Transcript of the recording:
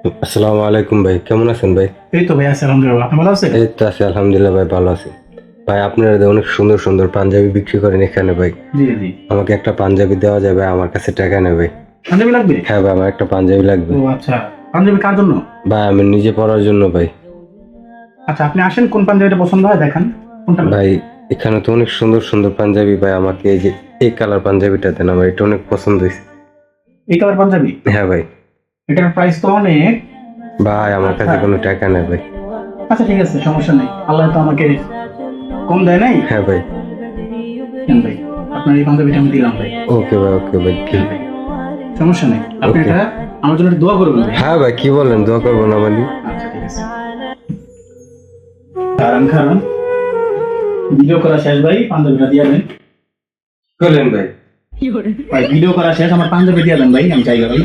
আসসালামু আলাইকুম ভাই, কেমন আছেন ভাই? এই তো ভাই আছি আলহামদুলিল্লাহ। আপনি ভালো আছেন? এই তো আছি আলহামদুলিল্লাহ ভাই, ভালো আছি। ভাই আপনারা যে অনেক সুন্দর সুন্দর পাঞ্জাবি বিক্রি করেন এখানে ভাই, জি জি। আমাকে একটা পাঞ্জাবি দেওয়া যাবে? আমার কাছে টাকা নেই ভাই। পাঞ্জাবি লাগবে? হ্যাঁ ভাই, আমার একটা পাঞ্জাবি লাগবে। ও আচ্ছা, পাঞ্জাবি কার জন্য? ভাই আমি নিজে পরার জন্য ভাই। আচ্ছা আপনি আসেন, কোন পাঞ্জাবিটা পছন্দ হয় দেখান, কোনটা লাগবে? ভাই এখানে তো অনেক সুন্দর সুন্দর পাঞ্জাবি ভাই, আমাকে এই যে এই কালার পাঞ্জাবিটা দেন, আমার এটা অনেক পছন্দ হয়েছে। এই কালার পাঞ্জাবি? হ্যাঁ ভাই। এটার প্রাইস তো অনেক। ভাই আমার কাছে আচ্ছা কোনো টাকা নেই ভাই। আচ্ছা ঠিক আছে, সমস্যা নেই, আল্লাহ তো আমাকে কম দেয় নাই। হ্যাঁ ভাই। কেন ভাই, আপনার এই পাঞ্জাবিটা আমি দিলাম ভাই। ওকে ভাই, ওকে ভাই। কেন ভাই, সমস্যা নেই, আপনি Okay. এটা আমার জন্য একটু দোয়া করবেন ভাই। হ্যাঁ ভাই, কি বলেন, দোয়া করবো না মানে? আচ্ছা ঠিক আছে, কারণ কারণ ভিডিও করা শেষ ভাই, পাঞ্জাবিটা দিয়ে দেন। বলেন ভাই। ভাই ভিডিও করা শেষ, আমার পাঞ্জাবি দিয়ে দেন ভাই, আমি চাই ভাই।